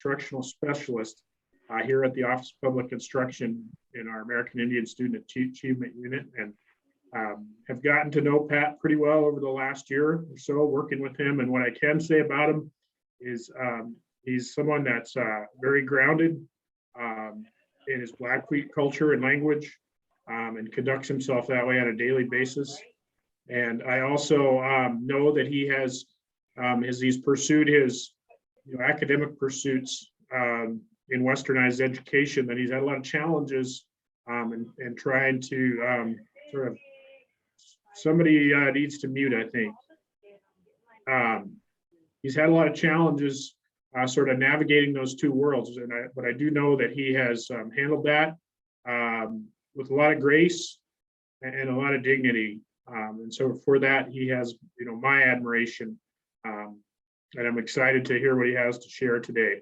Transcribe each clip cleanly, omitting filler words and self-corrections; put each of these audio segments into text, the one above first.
instructional specialist here at the Office of Public Instruction in our American Indian Student Achievement Unit, and have gotten to know Pat pretty well over the last year or so working with him. And what I can say about him is he's someone that's very grounded in his Blackfoot culture and language, and conducts himself that way on a daily basis. And I also know that he has, as he's pursued his academic pursuits in Westernized education, that he's had a lot of challenges in trying to sort of, somebody needs to mute, I think. He's had a lot of challenges sort of navigating those two worlds, but I do know that he has handled that with a lot of grace and a lot of dignity. And so for that, he has, my admiration. And I'm excited to hear what he has to share today.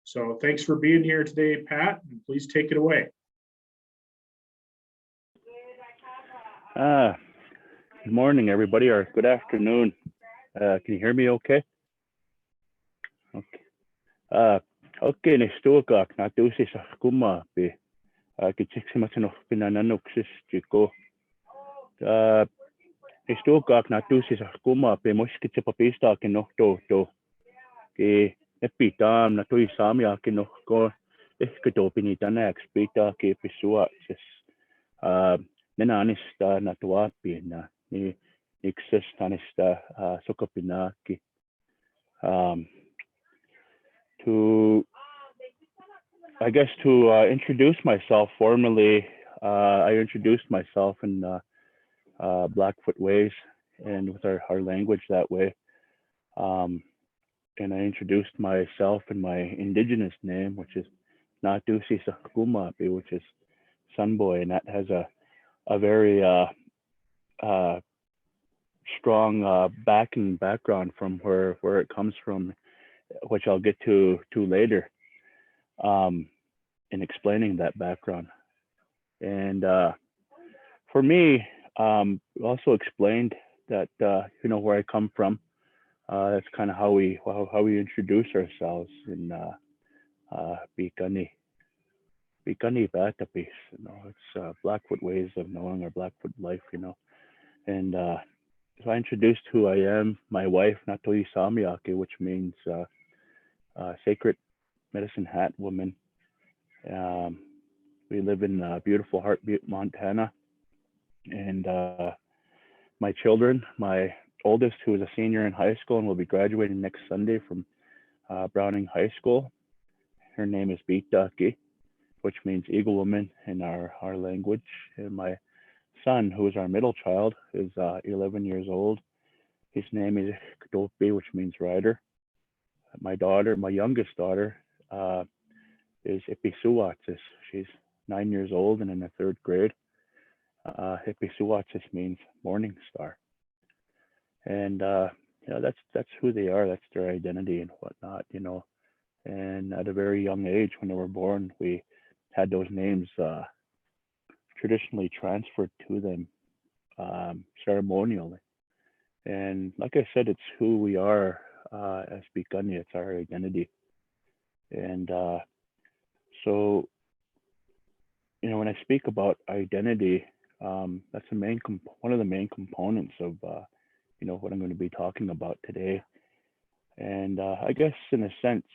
So thanks for being here today, Pat, and please take it away. Good morning, everybody, or good afternoon. Can you hear me okay? Okay. Okay, nestuakak na tusi sa kuma pi. Kitiksi matano pinananuksis chiko. Nestuakak na tusi sa kuma pi moskitsi papista kinokto to. Ki epitam na tui samia kinokko. Ehkito pinitana expita ki pisua sis. Nenanista na tuapi na ni existanista sokopinaki. To introduce myself formally, I introduced myself in Blackfoot ways and with our language that way. And I introduced myself in my Indigenous name, which is Natusi Sakumapi, which is Sun Boy, and that has a very strong background from where it comes from, which I'll get to later in explaining that background. And for me, also explained that where I come from. That's kind of how we introduce ourselves in Bikani Batapis. It's Blackfoot ways of knowing our Blackfoot life, and so I introduced who I am, my wife, Natoi Samiake, which means sacred medicine hat woman. We live in beautiful Heartbeat, Montana. And my children, my oldest, who is a senior in high school and will be graduating next Sunday from Browning High School. Her name is Bitaki, which means eagle woman in our language. And my son, who is our middle child, is 11 years old. His name is Kdopi, which means rider. My youngest daughter, is Ipisuatsis. She's 9 years old and in the 3rd grade. Ipisuatsis means morning star. And that's who they are. That's their identity and whatnot, And at a very young age, when they were born, we had those names traditionally transferred to them ceremonially. And like I said, it's who we are as Bikani. It's our identity. And so, when I speak about identity, that's one of the main components of what I'm going to be talking about today. And I guess in a sense,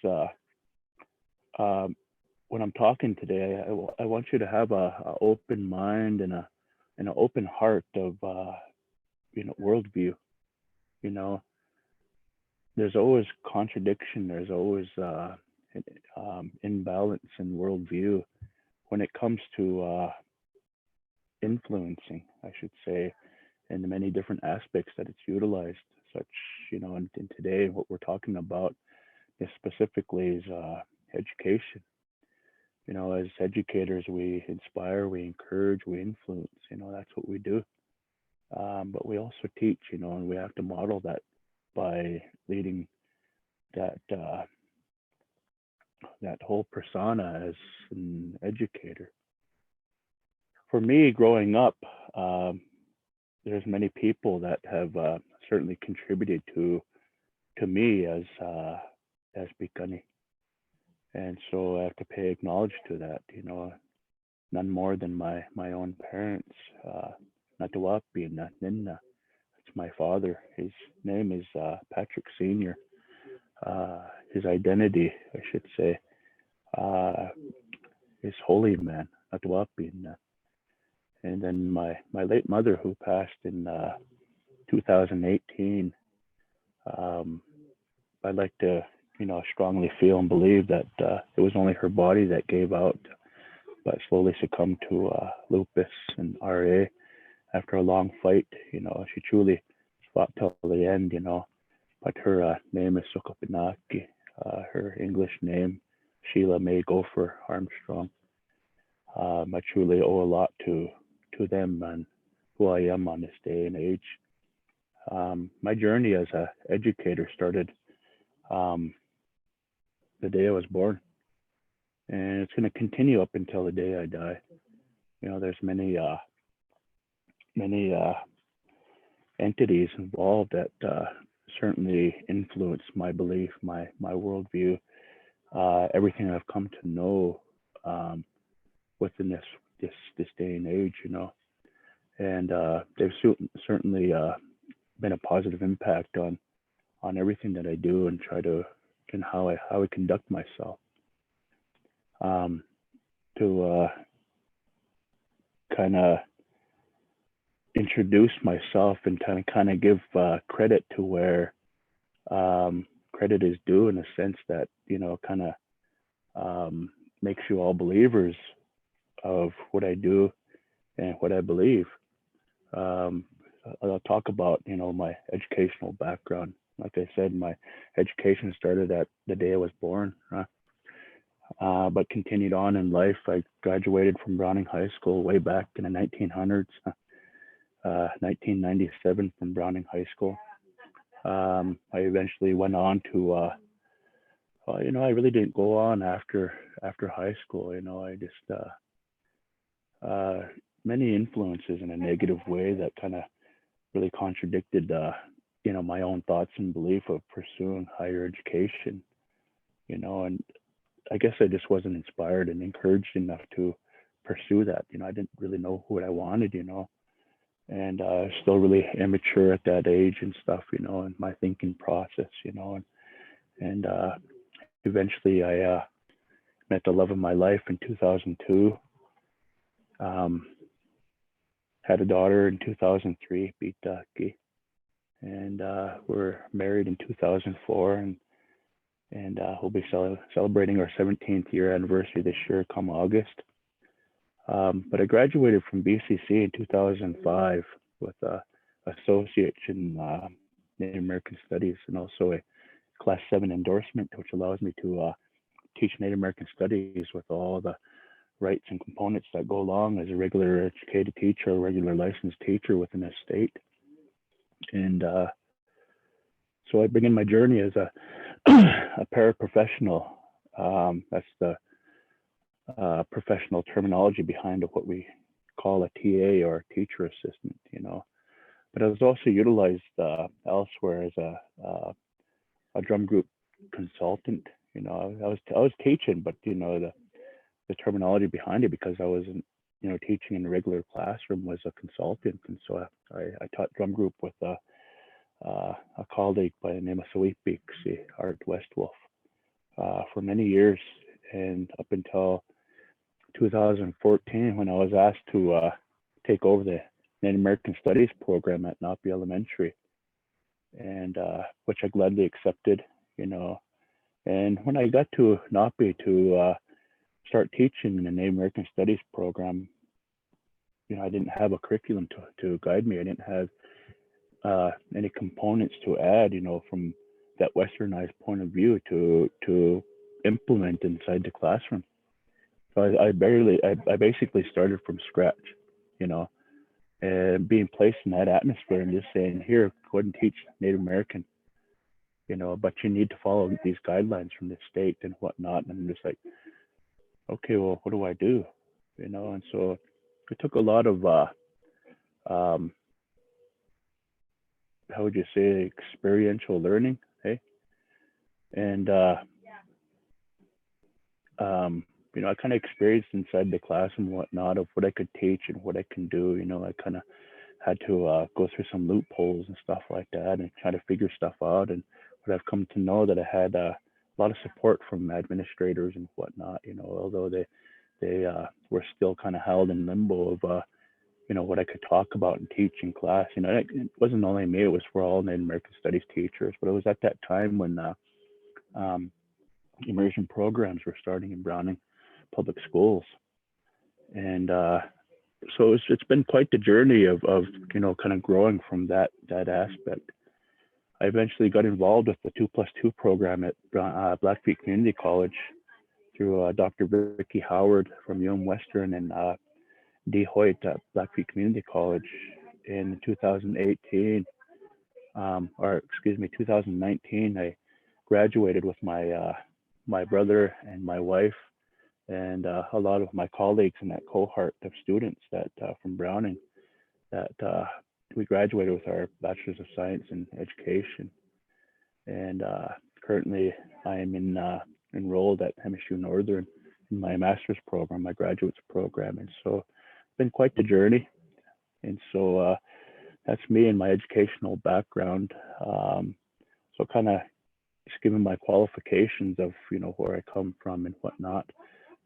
when I'm talking today, I want you to have an open mind and an open heart of worldview. There's always contradiction. There's always imbalance in worldview when it comes to influencing, I should say, in the many different aspects that it's utilized. Such, and today what we're talking about is specifically is education. As educators, we inspire, we encourage, we influence. That's what we do. But we also teach, and we have to model that by leading that whole persona as an educator. For me, growing up, there's many people that have certainly contributed to me as Bikani. And so I have to pay acknowledge to that, none more than my own parents. Natuwapi and Ninna. It's my father. His name is Patrick Senior. His identity, I should say, is holy man, Natuwapi. And then my late mother, who passed in 2018. I'd like to, strongly feel and believe that it was only her body that gave out, but slowly succumbed to lupus and RA after a long fight. She truly fought till the end, but her name is Sukapinaki. Her English name, Sheila May Gopher Armstrong. I truly owe a lot to them and who I am on this day and age. My journey as an educator started the day I was born, and it's going to continue up until the day I die. There's many entities involved that certainly influence my belief, my worldview, everything I've come to know within this day and age. And they've certainly been a positive impact on everything that I do and and how I conduct myself. To kind of introduce myself and kind of give credit to where credit is due, in a sense that kind of makes you all believers of what I do and what I believe. I'll talk about my educational background. Like I said, my education started at the day I was born, but continued on in life. I graduated from Browning High School way back in the 1900s, 1997 from Browning High School. I eventually went on to, I really didn't go on after high school. I just, many influences in a negative way that kind of really contradicted, my own thoughts and belief of pursuing higher education, and I guess I just wasn't inspired and encouraged enough to pursue that. I didn't really know what I wanted, and still really immature at that age and stuff, and my thinking process, and eventually I met the love of my life in 2002. Had a daughter in 2003, Bitaki, and we're married in 2004, and we'll be celebrating our 17th year anniversary this year come August. But I graduated from BCC in 2005 with a associate in Native American Studies and also a Class 7 endorsement, which allows me to teach Native American Studies with all the rights and components that go along as a regular educated teacher, a regular licensed teacher within a state. And so I begin my journey as a paraprofessional. That's the professional terminology behind what we call a TA or a teacher assistant, But I was also utilized elsewhere as a drum group consultant. I was teaching, but the terminology behind it, because I wasn't teaching in a regular classroom, was a consultant, and so I taught drum group with a colleague by the name of Sawipiksi, Art Westwolf, for many years, and up until 2014, when I was asked to take over the Native American Studies program at Napi Elementary, and which I gladly accepted, And when I got to Napi to start teaching in the Native American Studies program, I didn't have a curriculum to guide me. I didn't have any components to add, from that westernized point of view to implement inside the classroom. So I basically started from scratch, and being placed in that atmosphere and just saying, here, go ahead and teach Native American, but you need to follow these guidelines from the state and whatnot. And I'm just like, okay, well, what do I do? And so it took a lot of, how would you say, experiential learning, hey? And I kind of experienced inside the class and whatnot of what I could teach and what I can do. I kind of had to go through some loopholes and stuff like that and try to figure stuff out. And what I've come to know that I had a lot of support from administrators and whatnot, although they were still kind of held in limbo of, what I could talk about and teach in class. It wasn't only me, it was for all Native American Studies teachers, but it was at that time when immersion programs were starting in Browning public schools. And so it's been quite the journey of kind of growing from that aspect. I eventually got involved with the 2+2 program at Blackfoot Community College through Dr. Vicky Howard from Western and Dee Hoyt at Blackfoot Community College in 2018, 2019. I graduated with my brother and my wife and a lot of my colleagues in that cohort of students that from Browning that we graduated with our Bachelor's of Science in Education. And currently I am enrolled at MSU Northern in my master's program, my graduate's program. And so it's been quite the journey. And so that's me and my educational background. So kind of just given my qualifications of, where I come from and whatnot.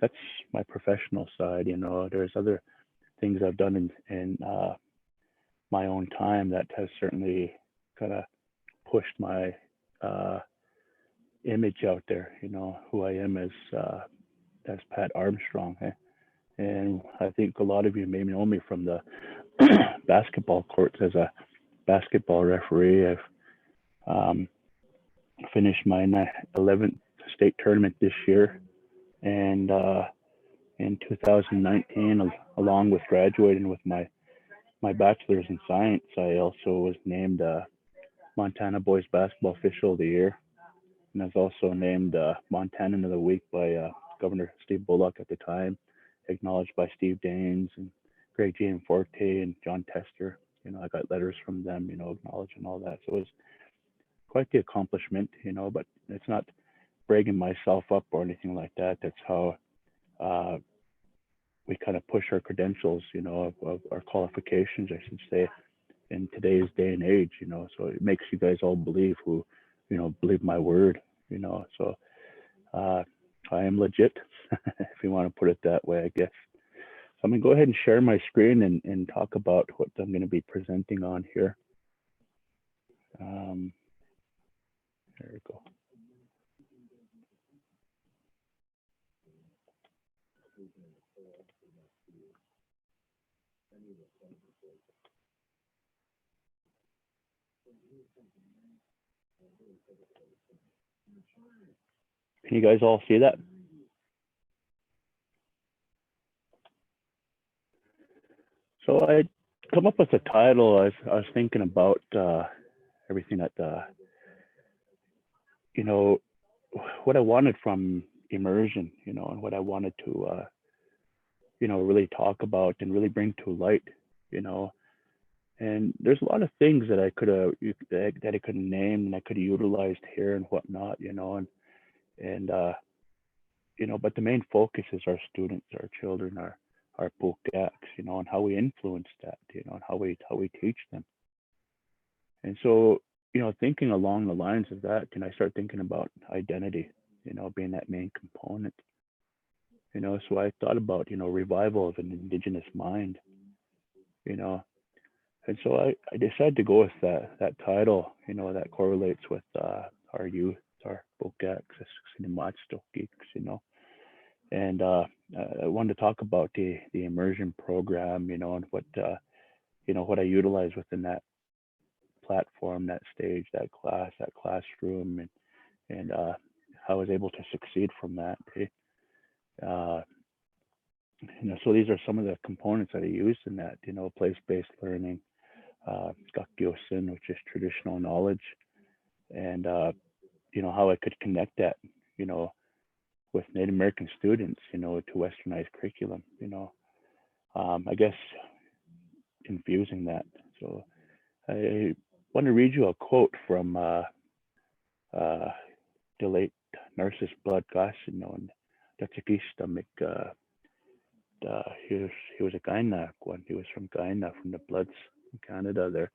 That's my professional side. There's other things I've done in my own time that has certainly kind of pushed my image out there, who I am as Pat Armstrong. And I think a lot of you may know me from the basketball courts as a basketball referee. I've finished my 11th state tournament this year. And in 2019, along with graduating with my bachelor's in science, I also was named Montana Boys Basketball Official of the Year. And I was also named Montanan of the Week by Governor Steve Bullock at the time, acknowledged by Steve Daines and Greg Gianforte and John Tester. I got letters from them, acknowledging all that. So it was quite the accomplishment, but it's not bragging myself up or anything like that. That's how we kind of push our credentials, of our qualifications, I should say, in today's day and age, so it makes you guys all believe who, believe my word, so I am legit, if you want to put it that way, I guess. So I'm gonna go ahead and share my screen and talk about what I'm going to be presenting on here. There we go. Can you guys all see that? So I come up with a title. I was thinking about everything that what I wanted from immersion, and what I wanted to really talk about and really bring to light, and there's a lot of things that I could have named and I could have utilized here and whatnot, and but the main focus is our students, our children, our Pukaks, and how we influence that, and how we teach them. And so, thinking along the lines of that, I start thinking about identity, being that main component. So I thought about, revival of an Indigenous mind, and so I decided to go with that title, that correlates with our youth, our Pukaks, and I wanted to talk about the immersion program, and what what I utilize within that platform, that stage, that class, that classroom, and how I was able to succeed from that. So these are some of the components that I used in that, place-based learning, Gakyosin, which is traditional knowledge, and how I could connect that, with Native American students, to westernized curriculum, I guess infusing that. So I want to read you a quote from the late Narcissus Blood Gossin, and that's a stomach. He was a Guyana one. He was from Guyana, from the Bloods in Canada there.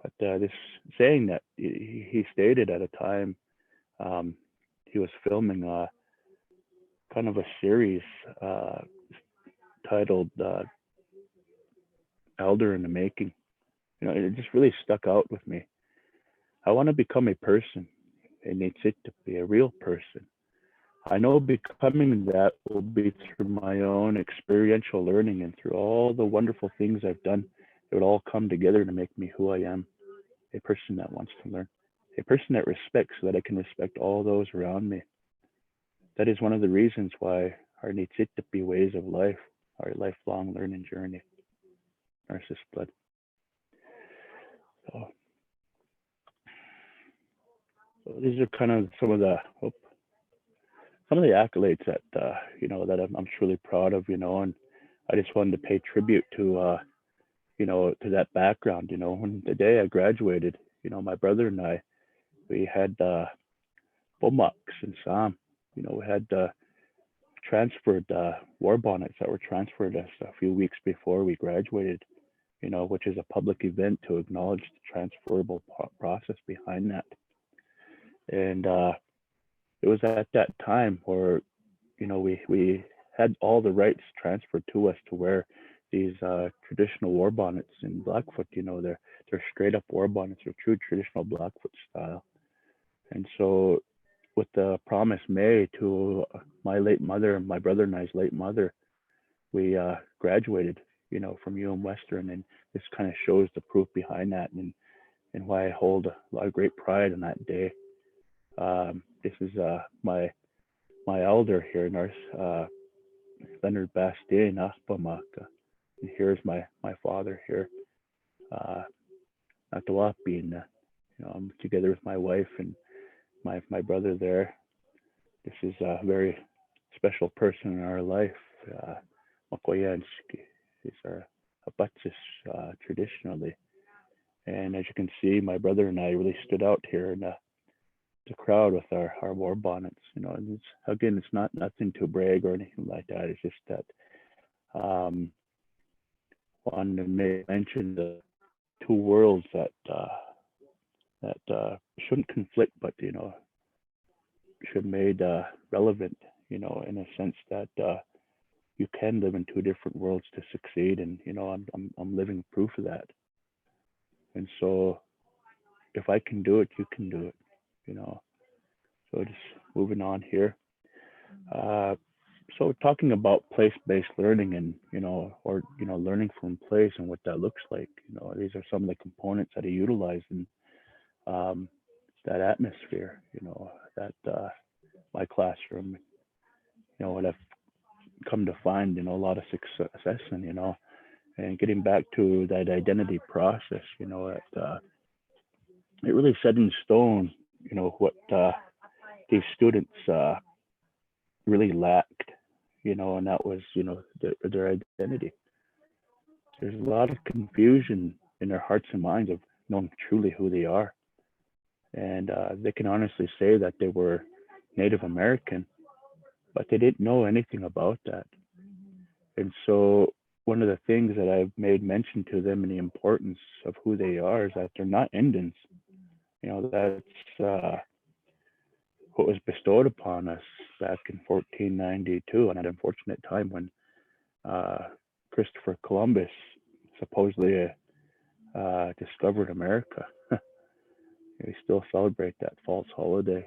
But this saying that he stated at a time, he was filming kind of a series titled Elder in the Making. It just really stuck out with me. I want to become a person. It needs it to be a real person. I know becoming that will be through my own experiential learning and through all the wonderful things I've done. It would all come together to make me who I am, a person that wants to learn, a person that respects so that I can respect all those around me. That is one of the reasons why our needs it to be ways of life, our lifelong learning journey, Narcissus blood. So these are kind of some of the accolades that that I'm truly proud of, and I just wanted to pay tribute to to that background. When the day I graduated, my brother and I, we had Bomux and Sam. We had transferred war bonnets that were transferred us a few weeks before we graduated. Which is a public event to acknowledge the transferable process behind that. And it was at that time where, we had all the rights transferred to us to wear these traditional war bonnets in Blackfoot. They're straight up war bonnets, they're true traditional Blackfoot style. And so, with the promise made to my late mother and my brother and I's late mother, we graduated, from Western, and this kind of shows the proof behind that, and why I hold a lot of great pride in that day. This is my elder here, Nurse Leonard Bastien Achpamak, and here's my father here, Atawapin. I'm together with my wife and my brother there. This is a very special person in our life. Makoyanski. These are abatsis traditionally. And as you can see, my brother and I really stood out here in the crowd with our war bonnets. And it's not nothing to brag or anything like that. It's just that wanted to mention the two worlds that shouldn't conflict, but should be made relevant. In a sense that you can live in two different worlds to succeed, and I'm living proof of that. And so, if I can do it, you can do it. So just moving on here. So talking about place-based learning and learning from place and what that looks like. These are some of the components that I utilize in that atmosphere. That my classroom. What I've come to find, a lot of success in, and getting back to that identity process, it really set in stone, what these students really lacked, and that was, their identity. There's a lot of confusion in their hearts and minds of knowing truly who they are. And they can honestly say that they were Native American, but they didn't know anything about that. And so one of the things that I've made mention to them and the importance of who they are is that they're not Indians. That's what was bestowed upon us back in 1492, on that unfortunate time when Christopher Columbus supposedly discovered America. We still celebrate that false holiday,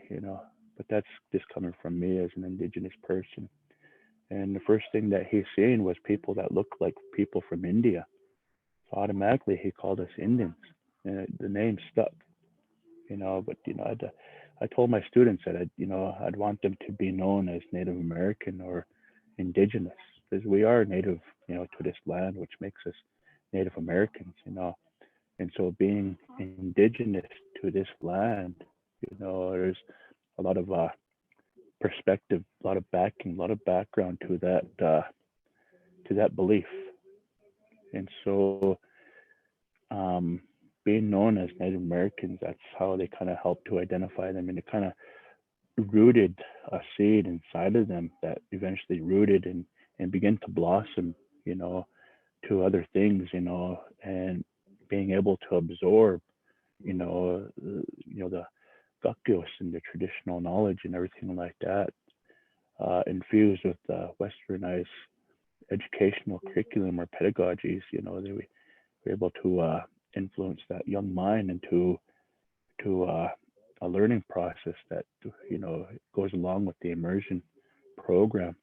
but that's just coming from me as an Indigenous person. And the first thing that he's seeing was people that looked like people from India. So automatically he called us Indians, and the name stuck. But I told my students that I'd want them to be known as Native American or Indigenous, because we are native, to this land, which makes us Native Americans, And so being Indigenous to this land, there's a lot of perspective, a lot of backing, a lot of background to that belief. And so being known as Native Americans, that's how they kind of help to identify them and to kind of rooted a seed inside of them that eventually rooted and began to blossom, to other things, and being able to absorb, the Gakkyos and the traditional knowledge and everything like that, infused with westernized educational curriculum or pedagogies, they were able to influence that young mind into a learning process that goes along with the immersion program.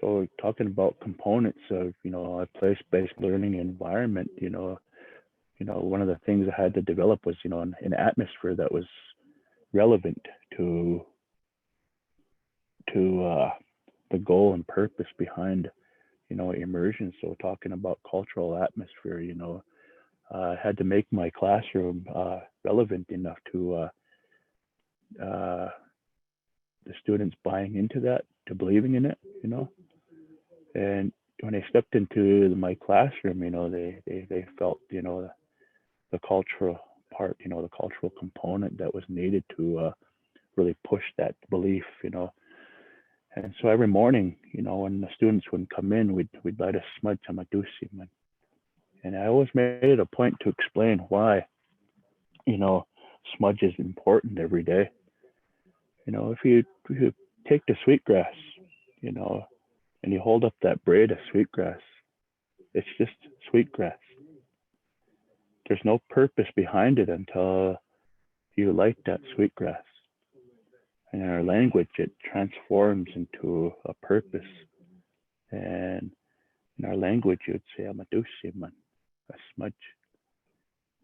So talking about components of a place-based learning environment, one of the things I had to develop was an atmosphere that was relevant to the goal and purpose behind immersion. So talking about cultural atmosphere, I had to make my classroom relevant enough to the students buying into that, to believing in it, And when they stepped into my classroom, they felt, the cultural part, the cultural component that was needed to really push that belief, And so every morning, when the students would come in, we'd light a smudge on my dusim, and I always made it a point to explain why, smudge is important every day. If you take the sweetgrass, and you hold up that braid of sweetgrass, it's just sweetgrass. There's no purpose behind it until you light that sweetgrass. And in our language, it transforms into a purpose. And in our language, you'd say, amadusiman, a smudge.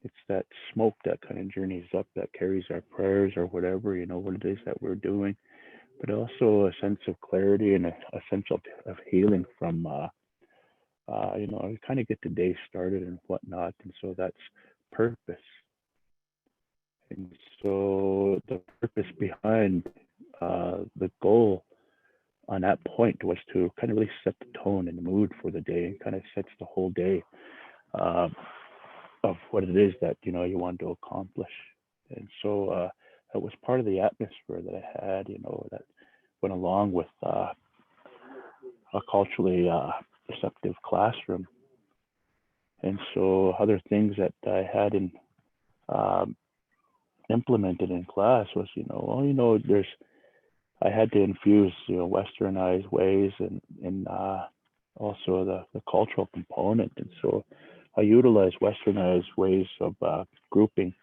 It's that smoke that kind of journeys up, that carries our prayers or whatever, what it is that we're doing, but also a sense of clarity and a sense of healing from, kind of get the day started and whatnot. And so that's purpose. And so the purpose behind the goal on that point was to kind of really set the tone and the mood for the day, and kind of sets the whole day of what it is that you want to accomplish. And so that was part of the atmosphere that I had, that went along with a culturally receptive classroom. And so other things that I had in implemented in class was, I had to infuse, westernized ways and also the cultural component. And so I utilized westernized ways of grouping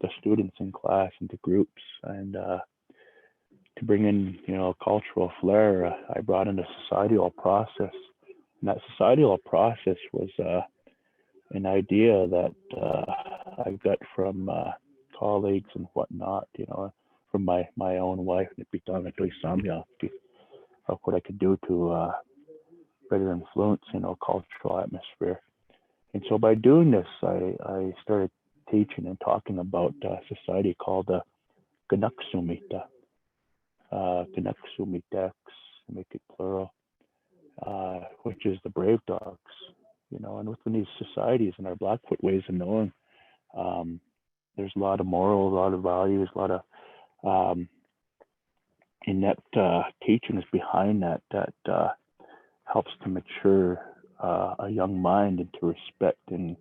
the students in class into groups, and to bring in, cultural flair, I brought in a societal process. And that societal process was an idea that I got from colleagues and whatnot, from my own wife, of what I could do to better influence, cultural atmosphere. And so by doing this, I started teaching and talking about a society called Ganaksumita, Ganaksumitex, make it plural, which is the brave dogs, and within these societies and our Blackfoot ways of knowing, there's a lot of morals, a lot of values, a lot of inept teachings behind that helps to mature a young mind into respecting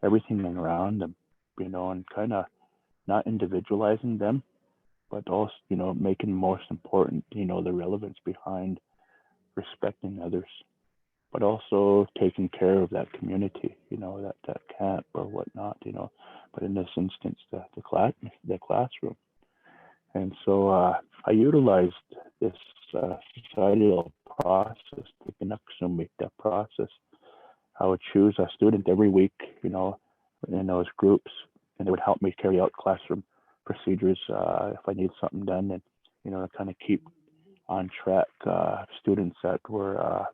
everything around them, and kind of not individualizing them, but also, making most important, the relevance behind respecting others, but also taking care of that community, that camp or whatnot, but in this instance, the classroom. And so I utilized this societal process, the Ganaksumita process. I would choose a student every week, in those groups, and they would help me carry out classroom procedures if I need something done, and, kind of keep on track students that were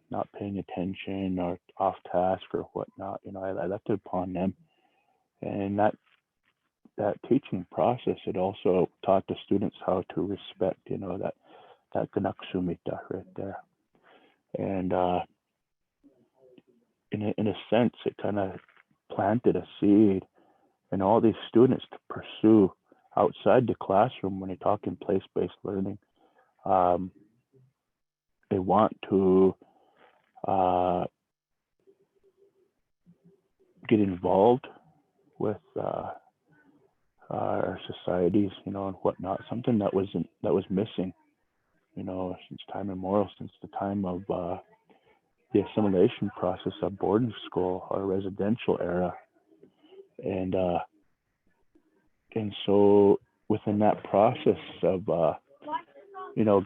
not paying attention or off task or whatnot. I left it upon them. And that teaching process, it also taught the students how to respect, that Ganaksumita right there. And in a sense, it kind of planted a seed in all these students to pursue outside the classroom, when you're talking place-based learning, they want to get involved with our societies, and whatnot. Something that was missing, since time immemorial, since the time of the assimilation process of boarding school or residential era, and so within that process of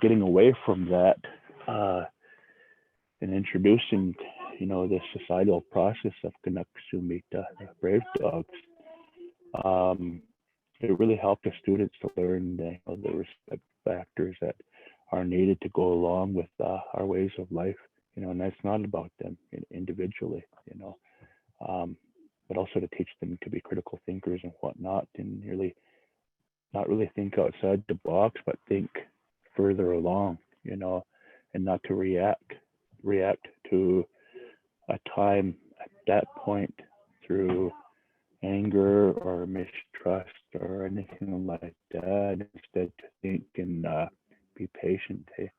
getting away from that and introducing this societal process of Canucksumita, brave dogs, it really helped the students to learn the respect factors that are needed to go along with our ways of life, and that's not about them individually, but also to teach them to be critical thinkers and whatnot, and really not really think outside the box, but think further along, and not to react to a time at that point through anger or mistrust or anything like that. Instead, to think and be patient. Hey?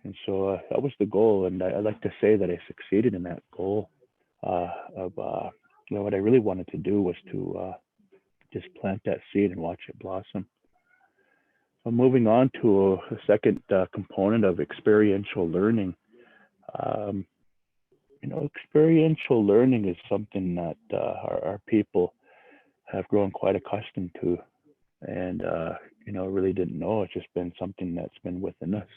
And so that was the goal, and I like to say that I succeeded in that goal. What I really wanted to do was to just plant that seed and watch it blossom. So moving on to a second component of experiential learning. Experiential learning is something that our people have grown quite accustomed to, and really didn't know. It's just been something that's been within us.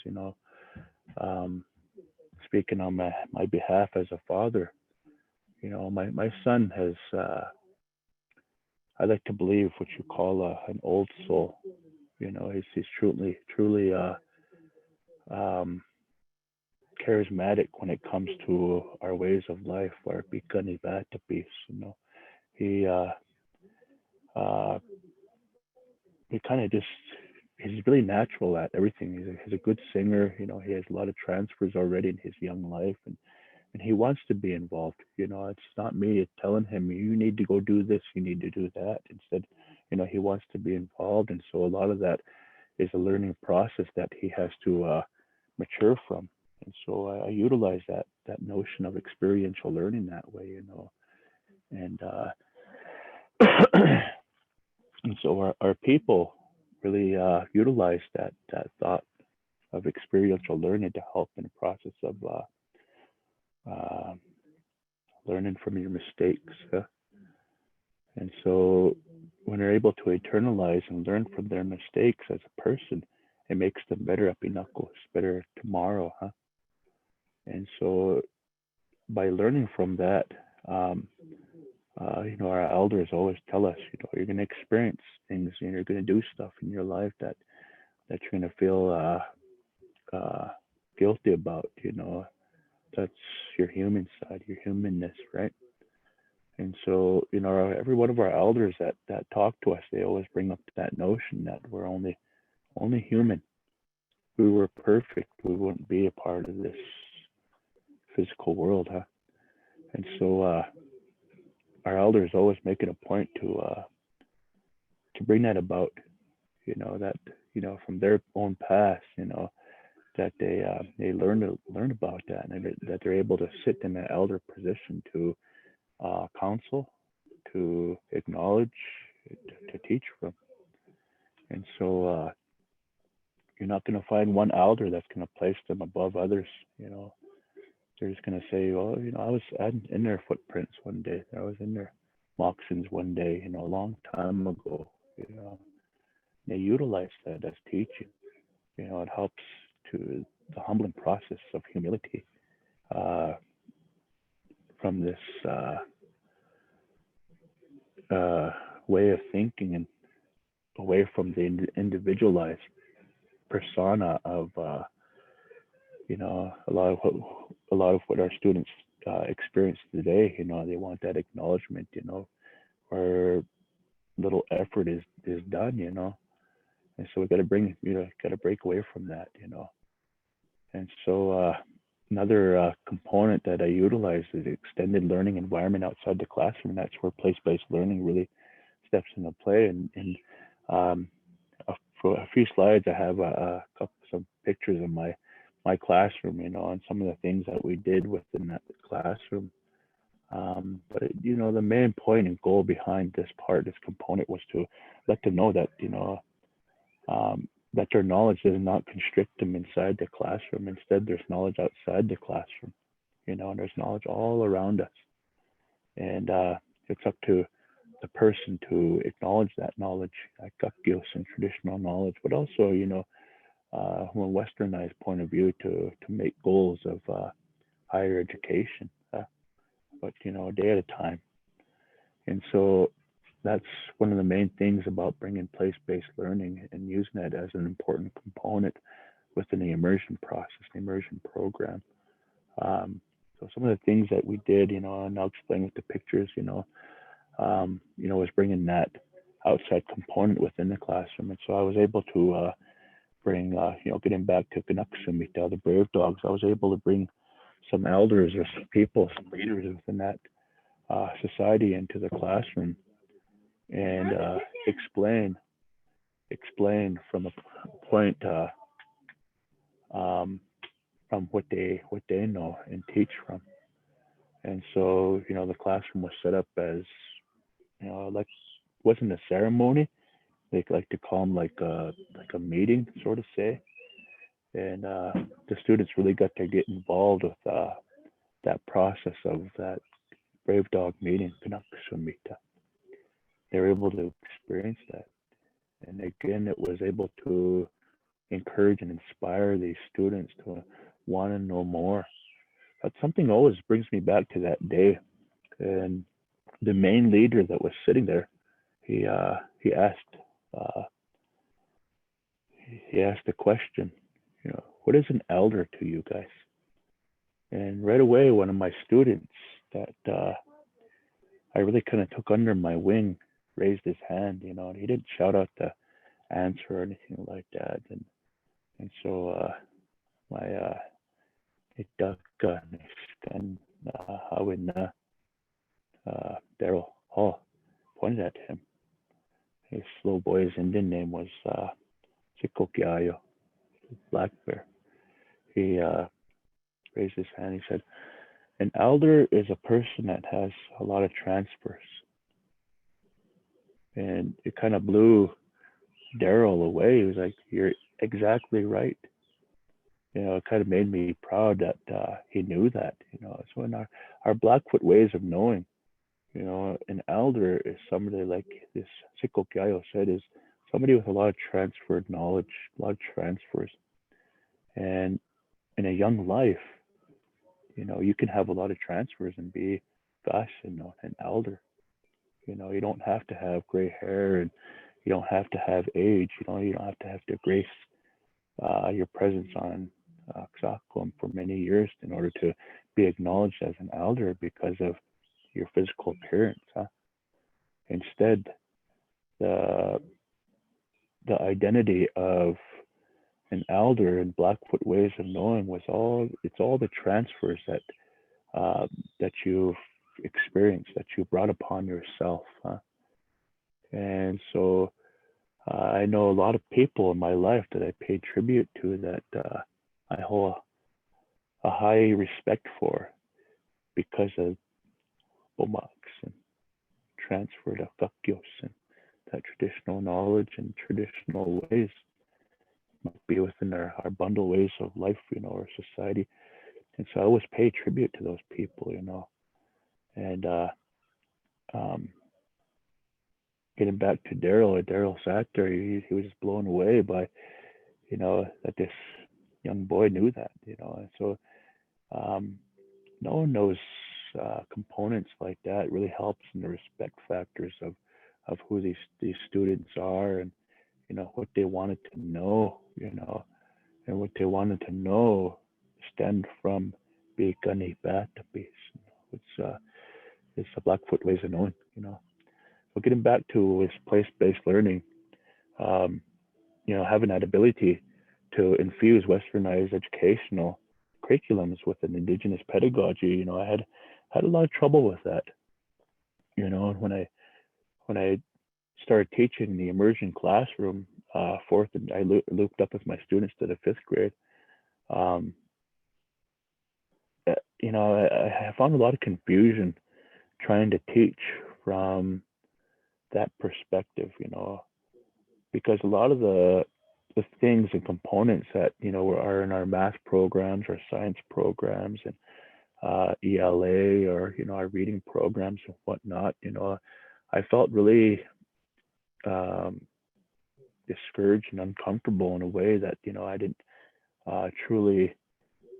Speaking on my behalf as a father, my son has, I like to believe, what you call an old soul. He's truly charismatic when it comes to our ways of life, our pikani vata piece. He kind of just, he's really natural at everything. He's a good singer. He has a lot of transfers already in his young life, and he wants to be involved. It's not me telling him, you need to go do this, you need to do that. Instead, he wants to be involved, and so a lot of that is a learning process that he has to mature from. And so I utilize that notion of experiential learning that way, and and so our people really utilize that thought of experiential learning to help in the process of learning from your mistakes. And so when they're able to internalize and learn from their mistakes as a person, it makes them better at Pinakos, better tomorrow. And so by learning from that, our elders always tell us, you're going to experience things, and you're going to do stuff in your life that you're going to feel guilty about. That's your human side, your humanness, right? And so, every one of our elders that talk to us, they always bring up that notion that we're only human. If we were perfect, we wouldn't be a part of this physical world, And so our elders always make it a point to bring that about, that from their own past, that they learn about that, and that they're able to sit in an elder position to counsel, to acknowledge, to teach from. And so you're not going to find one elder that's going to place them above others. They're just going to say, well, I was in their footprints one day. I was in their moccasins one day, a long time ago. They utilize that as teaching. It helps to the humbling process of humility from this way of thinking, and away from the individualized persona of a lot of what our students experience today. They want that acknowledgement, where little effort is done, and so we got to break away from that, and so another component that I utilize is the extended learning environment outside the classroom. That's where place-based learning really steps into play, and Um, for a few slides, I have some pictures of my classroom, and some of the things that we did within that classroom. But the main point and goal behind this component was to let them know that, that their knowledge does not constrict them inside the classroom. Instead, there's knowledge outside the classroom, and there's knowledge all around us. And it's up to the person to acknowledge that knowledge, kakgyos and traditional knowledge, but also, from a westernized point of view, to make goals of higher education, but a day at a time. And so that's one of the main things about bringing place-based learning and using that as an important component within the immersion process, the immersion program. So some of the things that we did, and I'll explain with the pictures, was bringing that outside component within the classroom. And so I was able to bring, getting back to Canucksumita, the brave dogs, I was able to bring some elders or some people, some leaders within that society into the classroom and explain from a point from what they know and teach from. And so, the classroom was set up as, like, wasn't a ceremony. They like to call them like a meeting, sort of say. And the students really got to get involved with that process of that brave dog meeting, Canucksumita. They were able to experience that. And again, it was able to encourage and inspire these students to want to know more. But something always brings me back to that day. And the main leader that was sitting there, he asked the question, what is an elder to you guys? And right away, one of my students that I really kind of took under my wing raised his hand, and he didn't shout out the answer or anything like that. And so my Idaka Niskan Hawina Daryl Hall pointed at him. His little boy's Indian name was Sikokiayo, Black Bear. He raised his hand. He said, an elder is a person that has a lot of transfers. And it kind of blew Daryl away. He was like, you're exactly right. It kind of made me proud that he knew that. So in our Blackfoot ways of knowing, an elder is somebody, like this Sikokiayo said, is somebody with a lot of transferred knowledge, a lot of transfers. And in a young life, you can have a lot of transfers and be, an elder. You don't have to have gray hair, and you don't have to have age. You don't have to grace your presence on Xakom for many years in order to be acknowledged as an elder because of your physical appearance. Instead, the identity of an elder in Blackfoot ways of knowing was all the transfers that you've experienced, that you brought upon yourself. And so I know a lot of people in my life that I pay tribute to, that I hold a high respect for because of Bomaks and transferred Kakgyos and that traditional knowledge and traditional ways might be within our bundle ways of life, our society. And so I always pay tribute to those people, And getting back to Daryl sat there, he was just blown away by, that this young boy knew that, And so no one knows components like that. It really helps in the respect factors of who these students are, and what they wanted to know, and what they wanted to know stemmed from Bikani Batapis. It's a Blackfoot ways of knowing, So getting back to this place-based learning, having that ability to infuse westernized educational curriculums with an Indigenous pedagogy, I had a lot of trouble with that. When I started teaching the immersion classroom, fourth, and I looped up with my students to the fifth grade. Um, I found a lot of confusion trying to teach from that perspective, because a lot of the things and components that are in our math programs, our science programs, and ELA, or our reading programs and whatnot, I felt really discouraged and uncomfortable in a way that I didn't truly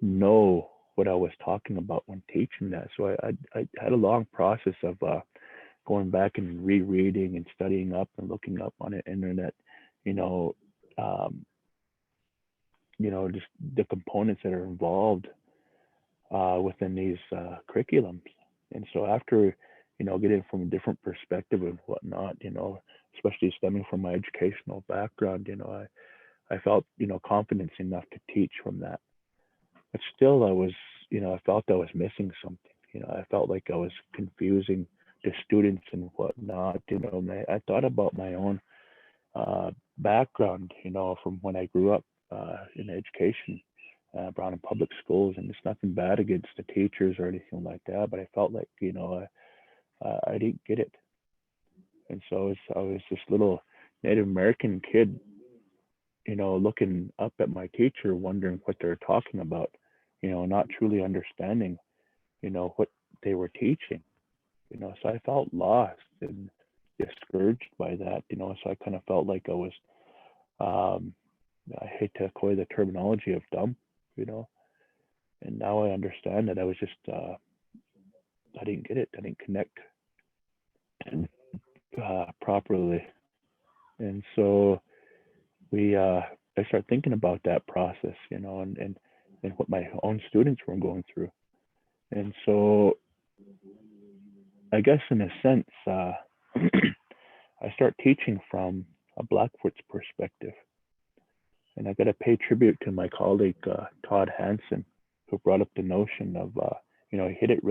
know what I was talking about when teaching that. So I had a long process of going back and rereading and studying up and looking up on the internet, um, just the components that are involved within these curriculums. And so after, getting from a different perspective and whatnot, especially stemming from my educational background, I felt, confidence enough to teach from that. But still, I felt I was missing something. I felt like I was confusing the students and whatnot. I thought about my own background, from when I grew up in education, Brown in public schools, and it's nothing bad against the teachers or anything like that. But I felt like, I didn't get it, and so I was this little Native American kid, looking up at my teacher, wondering what they're talking about, not truly understanding, what they were teaching, so I felt lost and discouraged by that, so I kind of felt like I was, I hate to coy the terminology of dumb, and now I understand that I was just, I didn't get it. I didn't connect properly. And so I started thinking about that process, and what my own students were going through. And so I guess in a sense, I start teaching from a Blackfoot's perspective. And I got to pay tribute to my colleague, Todd Hansen, who brought up the notion of, he hit it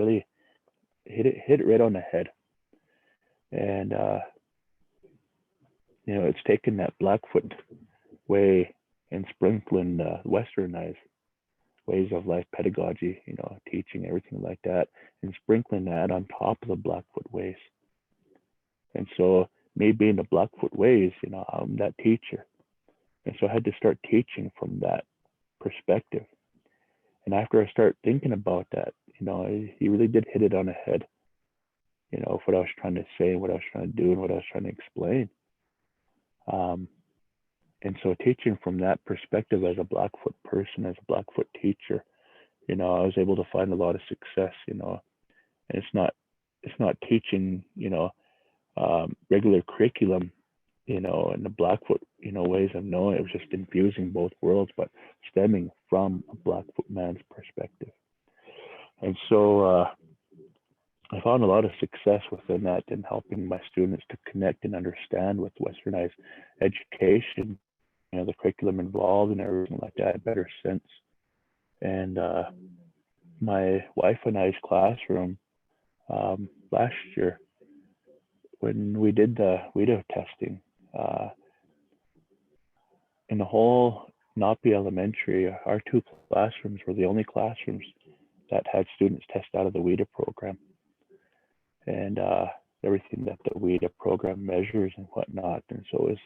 right on the head. And, it's taken that Blackfoot way and sprinkling westernized ways of life pedagogy, teaching, everything like that, and sprinkling that on top of the Blackfoot ways. And so me being the Blackfoot ways, I'm that teacher. And so I had to start teaching from that perspective. And after I start thinking about that, he really did hit it on the head, what I was trying to say, what I was trying to do, and what I was trying to explain. And so teaching from that perspective as a Blackfoot person, as a Blackfoot teacher, I was able to find a lot of success, and it's not teaching, regular curriculum, in the Blackfoot, ways of knowing. It was just infusing both worlds, but stemming from a Blackfoot man's perspective. And so I found a lot of success within that in helping my students to connect and understand with westernized education, the curriculum involved and everything like that, better sense. And my wife and I's classroom last year, when we did the WIDA testing, in the whole Napi Elementary, our two classrooms were the only classrooms that had students test out of the WIDA program. And everything that the WIDA program measures and whatnot. And so it was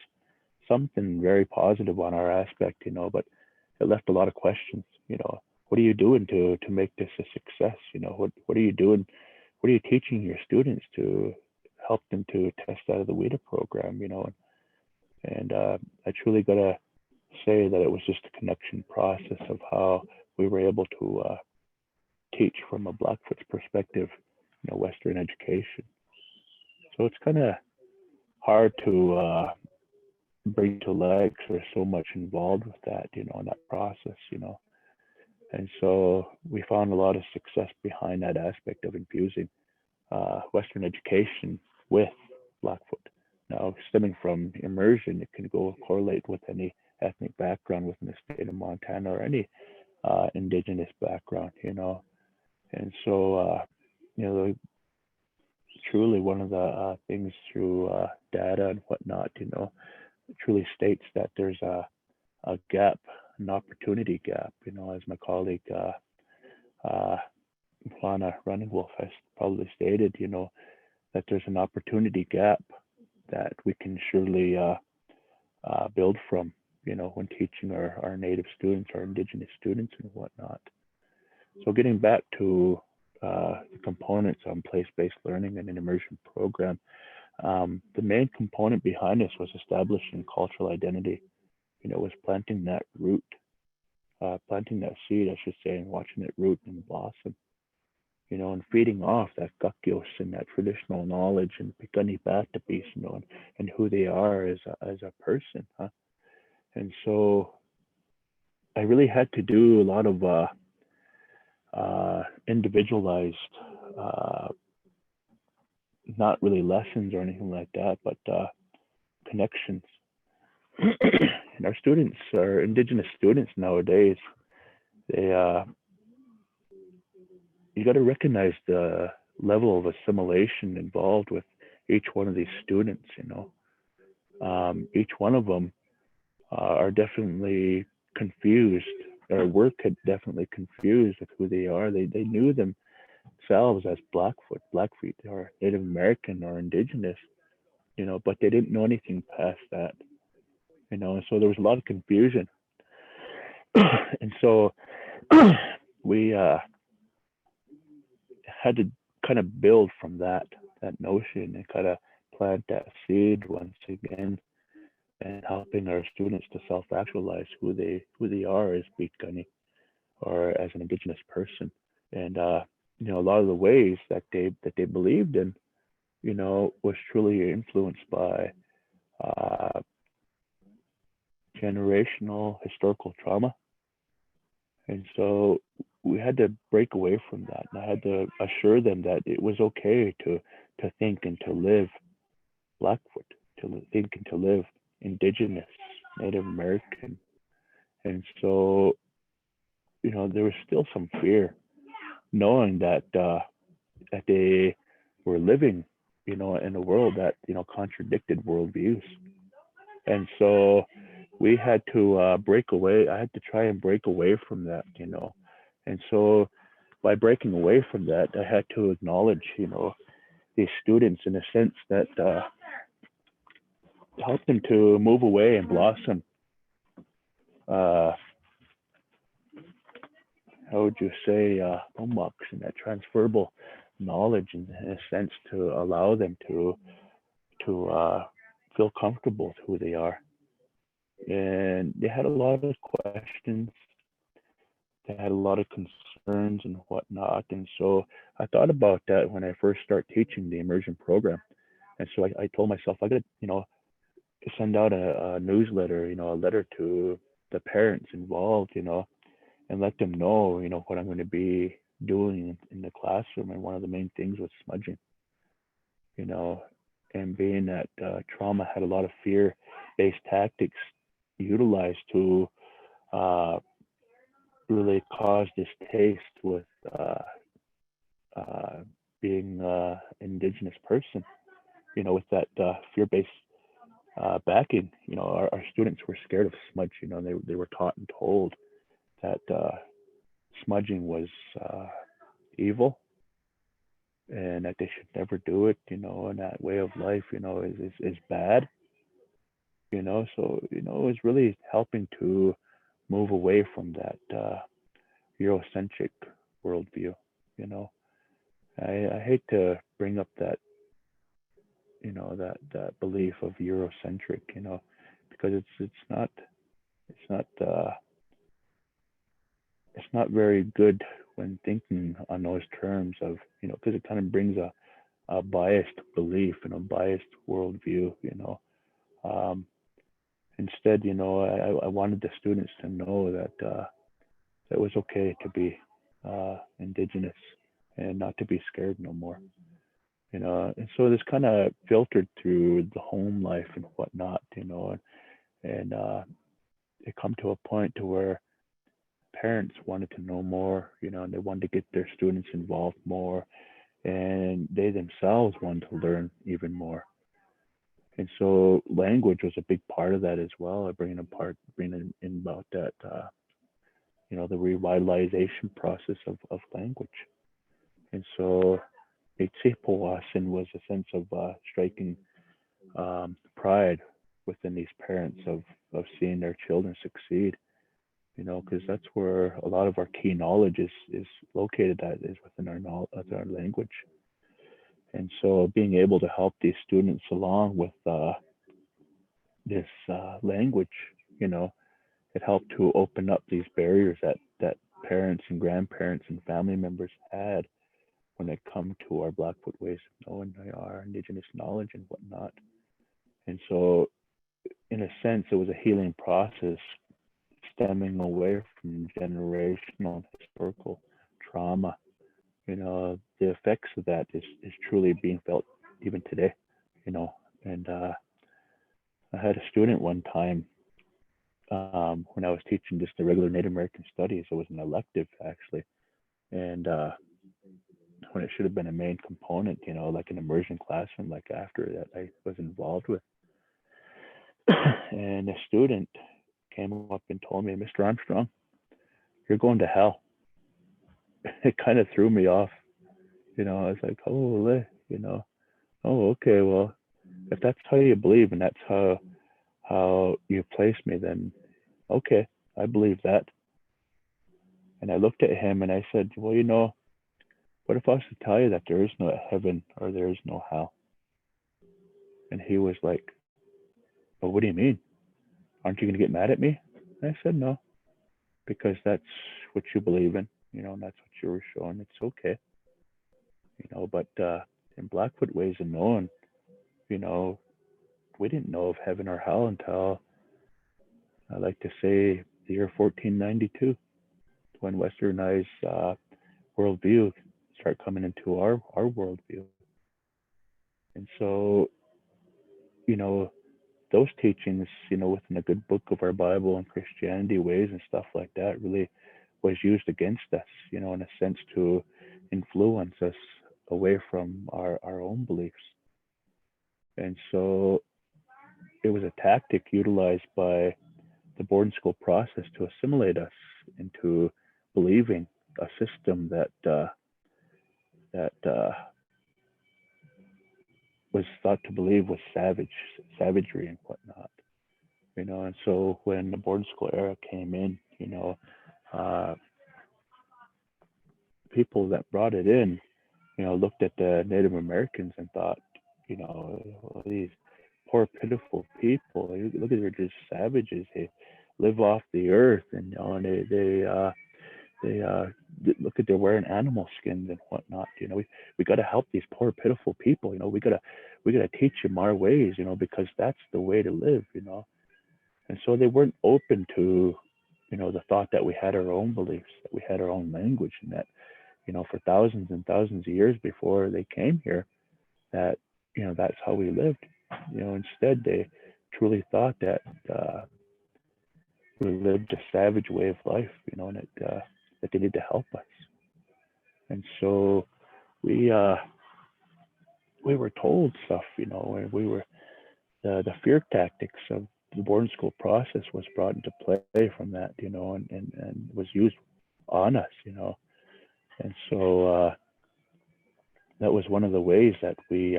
something very positive on our aspect, but it left a lot of questions. What are you doing to make this a success? What are you doing? What are you teaching your students to help them to test out of the WIDA program? And I truly gotta say that it was just a connection process of how we were able to teach from a Blackfoot's perspective, Western education. So it's kind of hard to bring to legs. There's so much involved with that, in that process, And so we found a lot of success behind that aspect of infusing Western education with Blackfoot. Now, stemming from immersion, it can go correlate with any ethnic background within the state of Montana or any Indigenous background, And so, truly one of the things through data and whatnot, it truly states that there's a gap, an opportunity gap, as my colleague Lana Running Wolf has probably stated, that there's an opportunity gap that we can surely build from, when teaching our native students, our Indigenous students and whatnot. So getting back to the components on place-based learning and an immersion program, the main component behind this was establishing cultural identity, was planting that root, planting that seed, I should say, and watching it root and blossom, and feeding off that kakios and that traditional knowledge and pikani bata piece, and who they are as a person, huh? And so I really had to do a lot of individualized, not really lessons or anything like that, but connections. And our students, our Indigenous students nowadays, they you got to recognize the level of assimilation involved with each one of these students. Each one of them are definitely confused. Our work had definitely confused with who they are. They knew themselves as Blackfoot, Blackfeet, or Native American, or Indigenous, but they didn't know anything past that, and so there was a lot of confusion. And so we had to kind of build from that notion and kind of plant that seed once again, and helping our students to self-actualize who they are as Beatgunny or as an Indigenous person. And a lot of the ways that they believed in, was truly influenced by generational historical trauma. And so we had to break away from that. And I had to assure them that it was okay to think and to live Blackfoot, to think and to live Indigenous, Native American. And so, there was still some fear, knowing that that they were living, in a world that, contradicted worldviews. And so we had to break away. I had to try and break away from that, And so by breaking away from that, I had to acknowledge, these students in a sense that helped them to move away and blossom. How would you say, omaks, and that transferable knowledge in a sense to allow them to feel comfortable with who they are. And they had a lot of questions. They had a lot of concerns and whatnot. And so I thought about that when I first started teaching the immersion program. And so I told myself, I got to, send out a newsletter, a letter to the parents involved, and let them know, what I'm going to be doing in the classroom. And one of the main things was smudging, and being that trauma had a lot of fear-based tactics utilized to really cause distaste with being Indigenous person, with that fear-based backing. Our students were scared of smudge. They were taught and told that smudging was evil, and that they should never do it, and that way of life, is bad, so, it was really helping to move away from that Eurocentric worldview, I hate to bring up that, that belief of Eurocentric, because it's not very good when thinking on those terms of, because it kind of brings a biased belief and a biased worldview, Instead, I wanted the students to know that it was okay to be Indigenous and not to be scared no more, And so this kind of filtered through the home life and whatnot, and it come to a point to where parents wanted to know more, and they wanted to get their students involved more, and they themselves wanted to learn even more. And so language was a big part of that as well, bringing in about that, the revitalization process of language. And so Itsipowasin was a sense of striking pride within these parents of seeing their children succeed, because that's where a lot of our key knowledge is located at, is within our language. And so being able to help these students along with this language, it helped to open up these barriers that parents and grandparents and family members had when it come to our Blackfoot ways of knowing our Indigenous knowledge and whatnot. And so, in a sense, it was a healing process stemming away from generational and historical trauma. The effects of that is truly being felt even today, and I had a student one time when I was teaching just the regular Native American studies. It was an elective actually, and when it should have been a main component, like an immersion classroom, like after that I was involved with. And a student came up and told me, "Mr. Armstrong, you're going to hell." It kind of threw me off. I was like, "Holy, oh, okay, well, if that's how you believe and that's how you place me, then okay, I believe that." And I looked at him and I said, "Well, what if I was to tell you that there is no heaven or there is no hell?" And he was like, "Well, what do you mean? Aren't you going to get mad at me?" And I said, "No, because that's what you believe in, and that's what you were showing. It's okay, but in Blackfoot ways of knowing, we didn't know of heaven or hell until, I like to say, the year 1492, when Westernized worldview start coming into our worldview. And so, those teachings, within a good book of our Bible and Christianity ways and stuff like that really was used against us, in a sense to influence us away from our own beliefs. And so it was a tactic utilized by the boarding school process to assimilate us into believing a system that was thought to believe was savagery and whatnot. And so when the boarding school era came in, people that brought it in, looked at the Native Americans and thought, these poor, pitiful people. Look at, they're just savages. They live off the earth, and and they look at, they're wearing animal skins and whatnot. We got to help these poor, pitiful people. We gotta teach them our ways. Because that's the way to live. And so they weren't open to, the thought that we had our own beliefs, that we had our own language, and that, for thousands and thousands of years before they came here, that, that's how we lived. Instead, they truly thought that we lived a savage way of life, and that they need to help us. And so we were told stuff, and we were, the fear tactics of the boarding school process was brought into play from that, and was used on us, And so that was one of the ways that we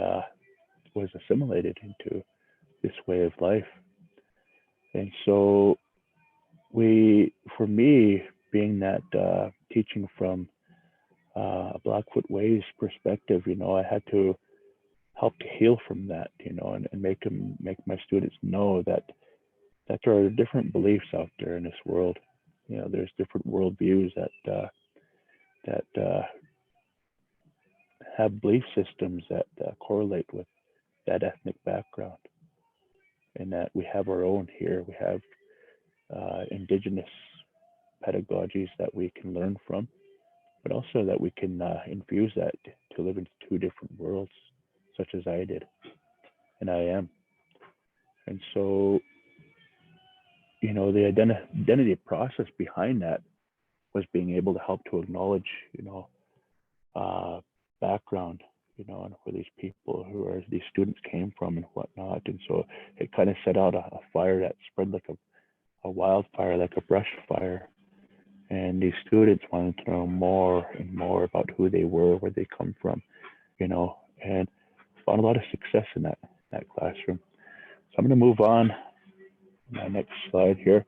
was assimilated into this way of life. And so for me, being that teaching from a Blackfoot ways perspective, I had to help to heal from that, and make my students know that there are different beliefs out there in this world. There's different worldviews that have belief systems that correlate with that ethnic background, and that we have our own here. We have Indigenous pedagogies that we can learn from, but also that we can infuse that to live in two different worlds, such as I did, and I am. And so, the identity process behind that was being able to help to acknowledge, background, and where these people these students came from and whatnot. And so it kind of set out a fire that spread like a wildfire, like a brush fire. And these students wanted to know more and more about who they were, where they come from, and found a lot of success in that classroom. So I'm going to move on to my next slide here.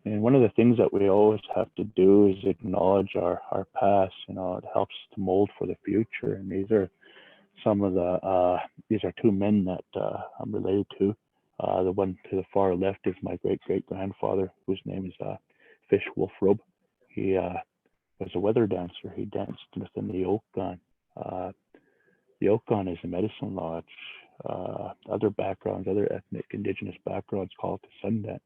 And one of the things that we always have to do is acknowledge our past. It helps to mold for the future. And these are some of these are two men that I'm related to. The one to the far left is my great-great-grandfather, whose name is Fish Wolfrobe. He was a weather dancer. He danced within the Yukon. The Yukon is a medicine lodge. Other backgrounds, other ethnic indigenous backgrounds call it the Sundance.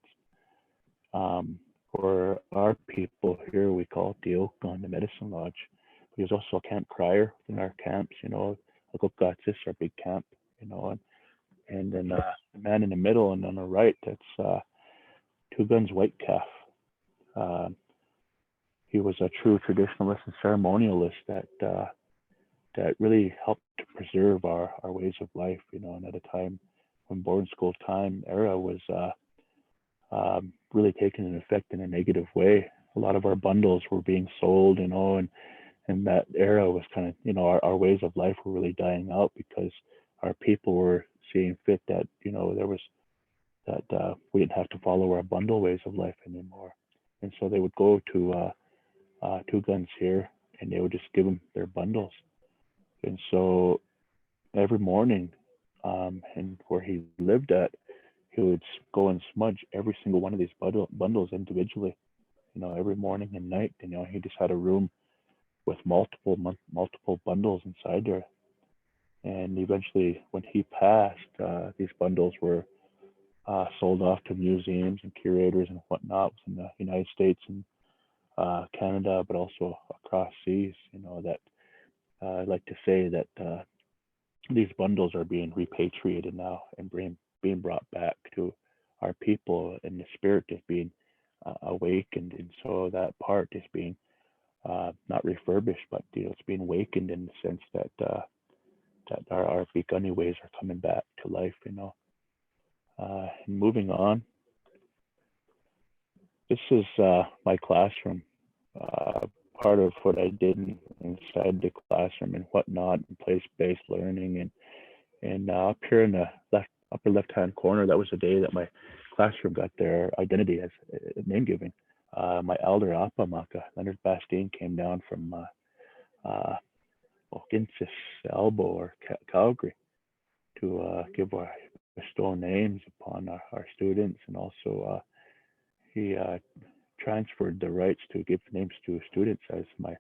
For our people here, we call it the Yukon, the medicine lodge. There's also a camp crier in our camps, This our big camp, and then the man in the middle and on the right, that's Two Guns White Calf. He was a true traditionalist and ceremonialist that really helped to preserve our ways of life, and at a time when boarding school time era was really taken an effect in a negative way. A lot of our bundles were being sold, and that era was kind of, our ways of life were really dying out because our people were seeing fit that, there was that we didn't have to follow our bundle ways of life anymore. And so they would go to Two Guns here and they would just give them their bundles. And so every morning, and where he lived at, he would go and smudge every single one of these bundles individually, every morning and night. He just had a room with multiple bundles inside there. And eventually, when he passed, these bundles were sold off to museums and curators and whatnot in the United States and Canada, but also across seas. That I'd like to say that these bundles are being repatriated now and being brought back to our people, and the spirit is being awakened. And so that part is being not refurbished, but it's being awakened in the sense that that our begunny ways are coming back to life. And moving on, this is my classroom. Part of what I did inside the classroom and whatnot, and place-based learning, and up here in the upper left-hand corner, that was the day that my classroom got their identity as name giving. My elder Apamaka, Leonard Bastine, came down from Okinsis, Elbow, or Calgary to bestow names upon our students, and also he transferred the rights to give names to students as my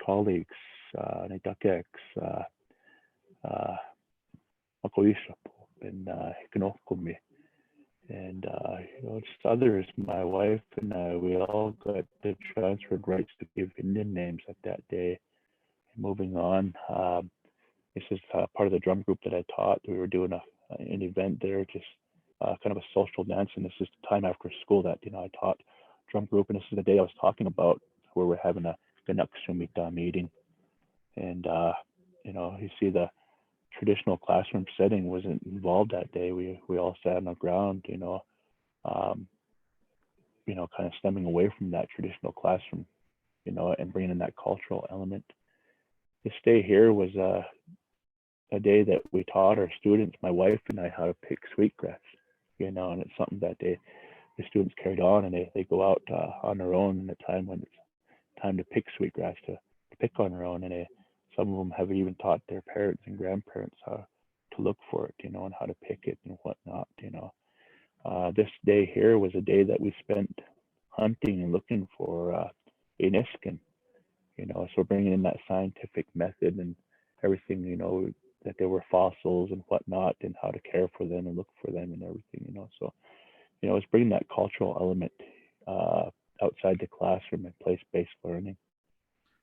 colleagues, Nitakeks, Makoisapo, and Hikanokumi, and just others. My wife and I, we all got the transferred rights to give Indian names at that day. And moving on, this is part of the drum group that I taught. We were doing an event there, just kind of a social dance, and this is the time after school that I taught drum group, and this is the day I was talking about where we're having a Ganuksumita meeting, and you see the traditional classroom setting wasn't involved that day. We all sat on the ground, kind of stemming away from that traditional classroom, and bringing in that cultural element. This day here was a day that we taught our students, my wife and I, how to pick sweetgrass, and it's something that the students carried on, and they go out on their own in a time when it's time to pick sweetgrass to pick on their own, and some of them have even taught their parents and grandparents how to look for it, and how to pick it and whatnot. This day here was a day that we spent hunting and looking for Iniskin, so bringing in that scientific method and everything, that there were fossils and whatnot, and how to care for them and look for them and everything, so it's bringing that cultural element outside the classroom and place-based learning.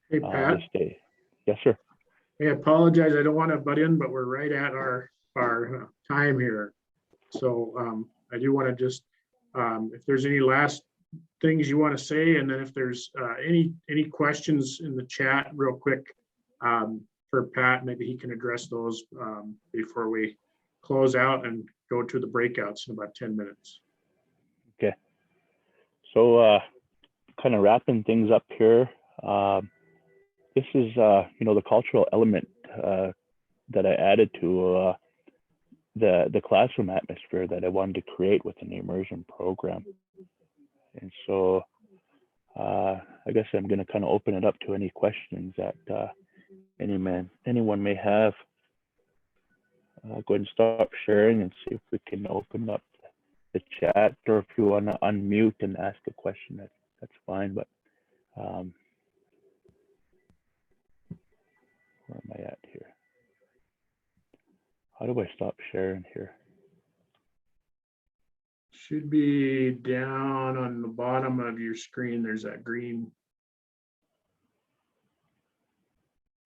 Hey, Pat. This day. Yes, sir. I apologize. I don't want to butt in, but we're right at our time here. So I do want to just, if there's any last things you want to say, and then if there's any questions in the chat real quick for Pat, maybe he can address those before we close out and go to the breakouts in about 10 minutes. Okay. So kind of wrapping things up here. This is, the cultural element that I added to the classroom atmosphere that I wanted to create within the immersion program. And so I guess I'm going to kind of open it up to any questions that anyone may have. Go ahead and stop sharing and see if we can open up the chat, or if you want to unmute and ask a question, that's fine. But where am I at here? How do I stop sharing here? Should be down on the bottom of your screen. There's that green.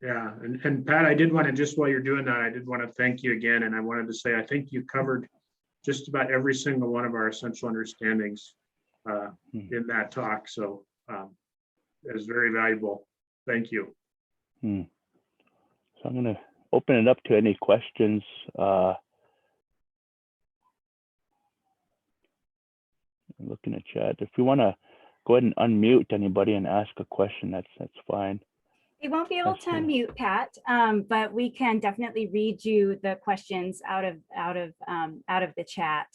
Yeah, and Pat, I did want to, just while you're doing that, I did want to thank you again. And I wanted to say, I think you covered just about every single one of our essential understandings in that talk. So it was very valuable. Thank you. So I'm going to open it up to any questions. Looking at chat. If you want to go ahead and unmute anybody and ask a question, that's fine. They won't be able to unmute, Pat, but we can definitely read you the questions out of the chat.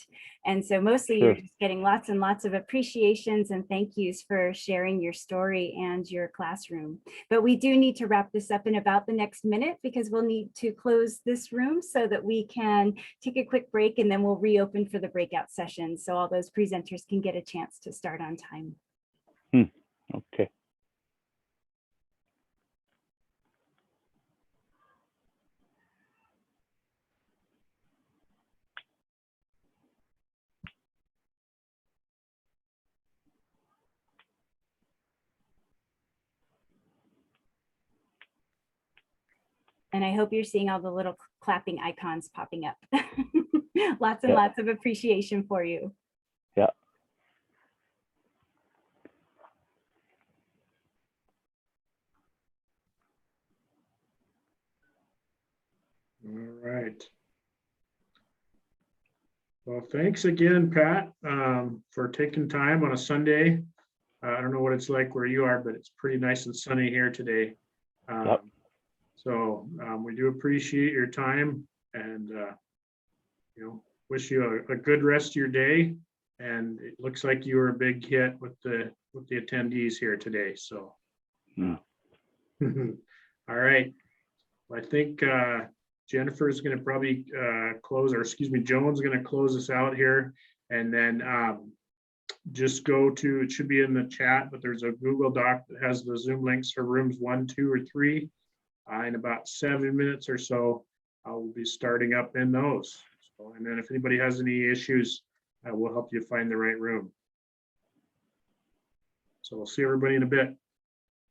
And so mostly You're just getting lots and lots of appreciations and thank yous for sharing your story and your classroom. But we do need to wrap this up in about the next minute, because we'll need to close this room so that we can take a quick break, and then we'll reopen for the breakout sessions so all those presenters can get a chance to start on time. Okay. And I hope you're seeing all the little clapping icons popping up. Lots and lots of appreciation for you. Yeah. All right. Well, thanks again, Pat, for taking time on a Sunday. I don't know what it's like where you are, but it's pretty nice and sunny here today. So we do appreciate your time, and wish you a good rest of your day. And it looks like you were a big hit with the attendees here today. So, all right. Well, I think Jennifer is going to probably Joan's going to close us out here, and then just go to, it should be in the chat, but there's a Google Doc that has the Zoom links for rooms 1, 2, or 3. In about 7 minutes or so, I will be starting up in those. So, and then if anybody has any issues, we'll help you find the right room. So we'll see everybody in a bit.